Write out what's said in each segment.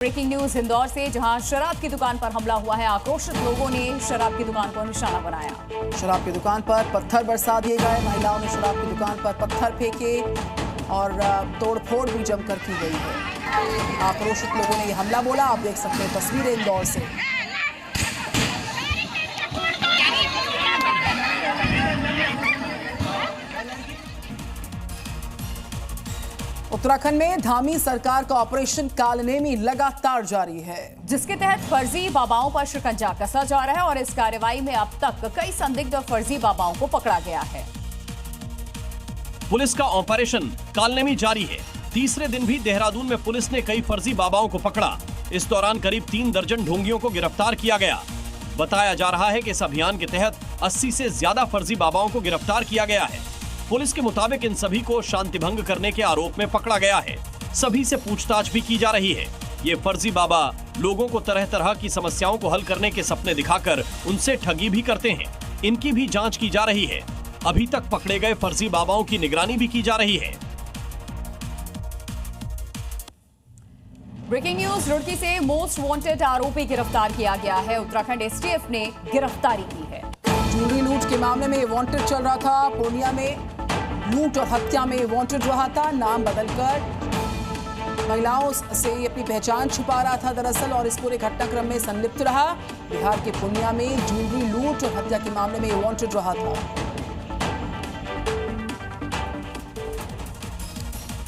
Breaking news Indore से, जहां शराब की दुकान पर हमला हुआ है। आक्रोशित लोगों ने शराब की दुकान को निशाना बनाया। शराब की दुकान पर पत्थर बरसा दिए गए। महिलाओं ने शराब की दुकान पर पत्थर फेंके और तोड़फोड़ भी जमकर की गई है। आक्रोशित लोगों ने यह हमला बोला। आप देख सकते हैं तस्वीरें इंदौर से। उत्तराखंड में धामी सरकार का ऑपरेशन कालनेमी लगातार जारी है, जिसके तहत फर्जी बाबाओं पर शिकंजा कसा जा रहा है और इस कार्रवाई में अब तक कई संदिग्ध फर्जी बाबाओं को पकड़ा गया है। पुलिस का ऑपरेशन कालनेमी जारी है। तीसरे दिन भी देहरादून में पुलिस ने कई फर्जी बाबाओं को पकड़ा। इस दौरान करीब 3 दर्जन ढोंगियों को गिरफ्तार किया गया। बताया जा रहा है कि इस अभियान के तहत 80 से ज्यादा फर्जी बाबाओं को गिरफ्तार किया गया है। पुलिस के मुताबिक इन सभी को शांति भंग करने के आरोप में पकड़ा गया है। सभी से पूछताछ भी की जा रही है। ये फर्जी बाबा लोगों को तरह तरह की समस्याओं को हल करने के सपने दिखाकर उनसे ठगी भी करते हैं। इनकी भी जांच की जा रही है। अभी तक पकड़े गए फर्जी बाबाओं की निगरानी भी की जा रही है। ब्रेकिंग न्यूज, रुड़की से मोस्ट वांटेड आरोपी गिरफ्तार किया गया है। उत्तराखंड एसटीएफ ने गिरफ्तारी की है। ज्वेलरी लूट के मामले में वांटेड चल रहा था। पूर्णिया में लूट और हत्या में वांटेड रहा था। नाम बदलकर महिलाओं से अपनी पहचान छुपा रहा था दरअसल, और इस पूरे घटनाक्रम में संलिप्त रहा। बिहार के पूर्णिया में ज्वेलरी लूट और हत्या के मामले में वांटेड रहा था।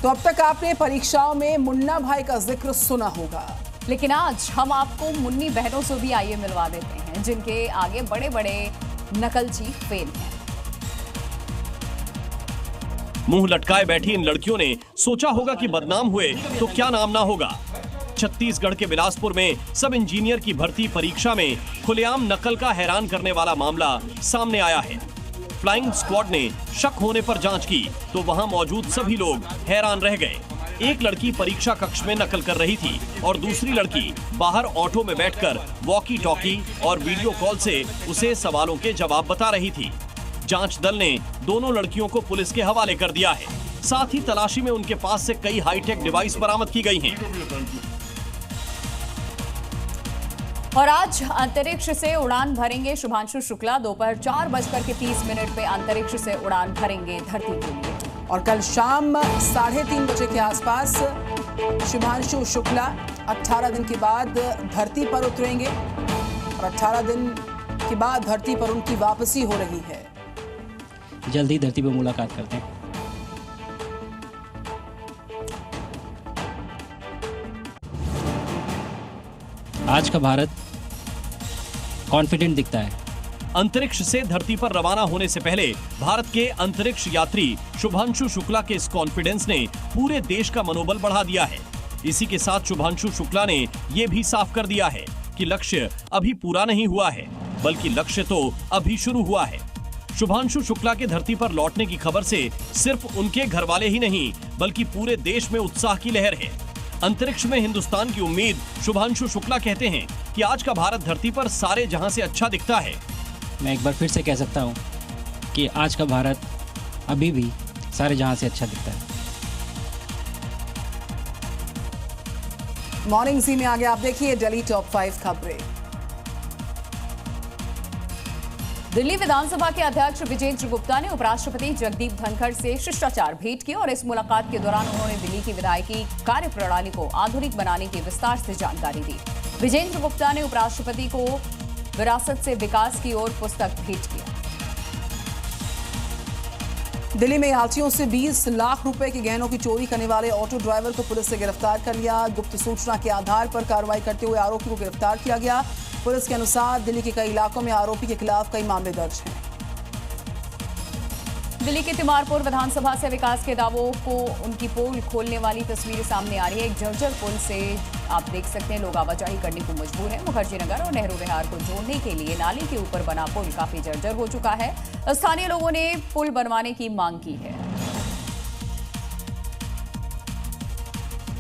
तो अब तक आपने परीक्षाओं में मुन्ना भाई का जिक्र सुना होगा, लेकिन आज हम आपको मुन्नी बहनों से भी आइए मिलवा देते हैं, जिनके आगे बड़े बड़े नकलची फेल हैं। मुंह लटकाए बैठी इन लड़कियों ने सोचा होगा कि बदनाम हुए तो क्या नाम ना होगा। छत्तीसगढ़ के बिलासपुर में सब इंजीनियर की भर्ती परीक्षा में खुलेआम नकल का हैरान करने वाला मामला सामने आया है। फ्लाइंग स्क्वाड ने शक होने पर जांच की तो वहां मौजूद सभी लोग हैरान रह गए। एक लड़की परीक्षा कक्ष में नकल कर रही थी और दूसरी लड़की बाहर ऑटो में बैठकर वॉकी टॉकी और वीडियो कॉल से उसे सवालों के जवाब बता रही थी। जांच दल ने दोनों लड़कियों को पुलिस के हवाले कर दिया है। साथ ही तलाशी में उनके पास से कई हाईटेक डिवाइस बरामद की गई हैं। और आज अंतरिक्ष से उड़ान भरेंगे शुभांशु शुक्ला। दोपहर 4:30 पे अंतरिक्ष से उड़ान भरेंगे धरती के लिए। और कल शाम 3:30 बजे के आसपास शुभांशु शुक्ला 18 दिन के बाद धरती पर उतरेंगे और 18 दिन के बाद धरती पर उनकी वापसी हो रही है। जल्दी धरती पर मुलाकात करते हैं। आज का भारत कॉन्फिडेंट दिखता है। अंतरिक्ष से धरती पर रवाना होने से पहले भारत के अंतरिक्ष यात्री शुभांशु शुक्ला के इस कॉन्फिडेंस ने पूरे देश का मनोबल बढ़ा दिया है। इसी के साथ शुभांशु शुक्ला ने ये भी साफ कर दिया है कि लक्ष्य अभी पूरा नहीं हुआ है, बल्कि लक्ष्य तो अभी शुरू हुआ है। शुभांशु शुक्ला के धरती पर लौटने की खबर से सिर्फ उनके घर वाले ही नहीं, बल्कि पूरे देश में उत्साह की लहर है। अंतरिक्ष में हिंदुस्तान की उम्मीद शुभांशु शुक्ला कहते हैं कि आज का भारत धरती पर सारे जहां से अच्छा दिखता है। मैं एक बार फिर से कह सकता हूं कि आज का भारत अभी भी सारे जहां से अच्छा दिखता है। मॉर्निंग जी में आगे आप देखिए दिल्ली टॉप 5 खबरें। दिल्ली विधानसभा के अध्यक्ष विजेंद्र गुप्ता ने उपराष्ट्रपति जगदीप धनखड़ से शिष्टाचार भेंट की और इस मुलाकात के दौरान उन्होंने दिल्ली की विधायकी कार्यप्रणाली को आधुनिक बनाने की विस्तार से जानकारी दी। विजेंद्र गुप्ता ने उपराष्ट्रपति को विरासत से विकास की ओर पुस्तक भेंट किया। दिल्ली में यात्रियों से 20 लाख रुपए के गहनों की चोरी करने वाले ऑटो ड्राइवर को पुलिस ने गिरफ्तार कर लिया। गुप्त सूचना के आधार पर कार्रवाई करते हुए आरोपी को गिरफ्तार किया गया। पुलिस के अनुसार दिल्ली के कई इलाकों में आरोपी के खिलाफ कई मामले दर्ज हैं। दिल्ली के तिमारपुर विधानसभा से विकास के दावों को उनकी पोल खोलने वाली तस्वीरें सामने आ रही है। एक जर्जर पुल से आप देख सकते हैं लोग आवाजाही करने को मजबूर हैं। मुखर्जी नगर और नेहरू विहार को जोड़ने के लिए नाले के ऊपर बना पुल काफी जर्जर हो चुका है। स्थानीय लोगों ने पुल बनवाने की मांग की है।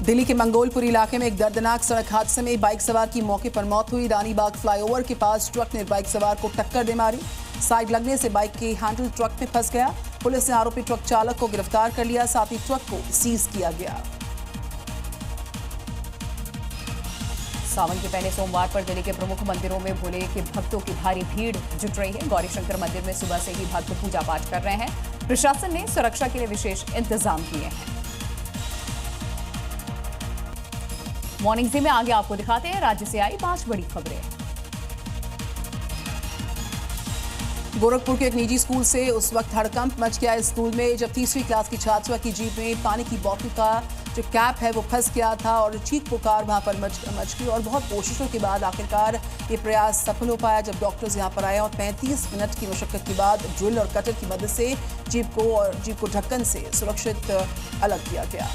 दिल्ली के मंगोलपुर इलाके में एक दर्दनाक सड़क हादसे में बाइक सवार की मौके पर मौत हुई। रानीबाग फ्लाईओवर के पास ट्रक ने बाइक सवार को टक्कर दे मारी। साइड लगने से बाइक की हैंडल ट्रक में फंस गया। पुलिस ने आरोपी ट्रक चालक को गिरफ्तार कर लिया, साथ ही ट्रक को सीज किया गया। सावन के पहले सोमवार पर दिल्ली के प्रमुख मंदिरों में भोले के भक्तों की भारी भीड़ जुट रही है। गौरीशंकर मंदिर में सुबह से ही भक्त पूजा पाठ कर रहे हैं। प्रशासन ने सुरक्षा के लिए विशेष इंतजाम किए हैं। मॉर्निंग जी में आगे आपको दिखाते हैं राज्य से आई 5 बड़ी खबरें। गोरखपुर के एक निजी स्कूल से उस वक्त हड़कंप मच गया इस स्कूल में जब तीसरी क्लास की छात्रा की जीभ में पानी की बोतल का जो कैप है वो फंस गया था और चीख पुकार वहां पर मच गई और बहुत कोशिशों के बाद आखिरकार ये प्रयास सफल हो पाया जब डॉक्टर्स यहां पर आए और 35 मिनट की मशक्कत के बाद ड्रिल और कटर की मदद से जीभ को ढक्कन से सुरक्षित अलग किया गया।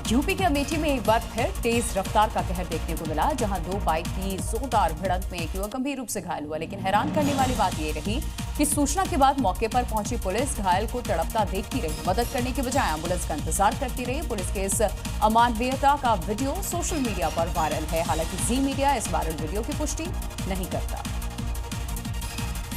यूपी के अमेठी में एक बार फिर तेज रफ्तार का कहर देखने को मिला, जहां 2 बाइक की जोरदार भिड़ंत में एक युवक गंभीर रूप से घायल हुआ। लेकिन हैरान करने वाली बात यह रही कि सूचना के बाद मौके पर पहुंची पुलिस घायल को तड़पता देखती रही। मदद करने के बजाय एम्बुलेंस का इंतजार करती रही। पुलिस के इस अमानवीयता का वीडियो सोशल मीडिया पर वायरल है। हालांकि जी मीडिया इस वायरल वीडियो की पुष्टि नहीं करता।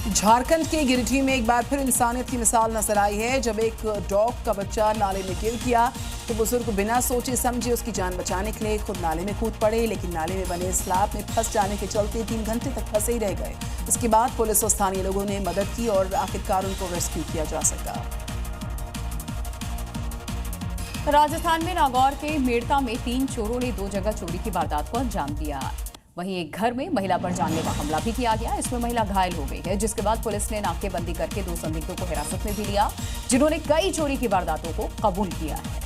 झारखंड के गिरिडीह में एक बार फिर इंसानियत की मिसाल नजर आई है जब एक डॉग का बच्चा नाले में गिर गया तो बुजुर्ग बिना सोचे समझे उसकी जान बचाने के लिए खुद नाले में कूद पड़े, लेकिन नाले में बने स्लैब में फंस जाने के चलते 3 घंटे तक फंसे ही रह गए। इसके बाद पुलिस और स्थानीय लोगों ने मदद की और आखिरकार उनको रेस्क्यू किया जा सका। राजस्थान में नागौर के मेड़ता में 3 चोरों ने 2 जगह चोरी की वारदात को अंजाम दिया। वहीं एक घर में महिला पर जानलेवा हमला भी किया गया। इसमें महिला घायल हो गई है, जिसके बाद पुलिस ने नाकेबंदी करके 2 संदिग्धों को हिरासत में भी लिया, जिन्होंने कई चोरी की वारदातों को कबूल किया है।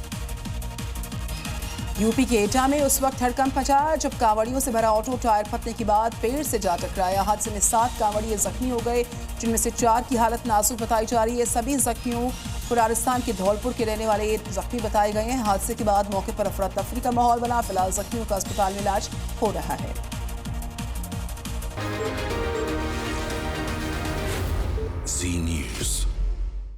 यूपी के एटा में उस वक्त हड़कंप मचा जब कांवड़ियों से भरा ऑटो टायर फटने के बाद पेड़ से जा टकराया। हादसे में 7 कांवड़िए जख्मी हो गए, जिनमें से 4 की हालत नाजुक बताई जा रही है। सभी जख्मियों को राजस्थान के धौलपुर के रहने वाले जख्मी बताए गए हैं। हादसे के बाद मौके पर अफरा तफरी का माहौल बना। फिलहाल जख्मियों का अस्पताल में इलाज हो रहा है। Z News.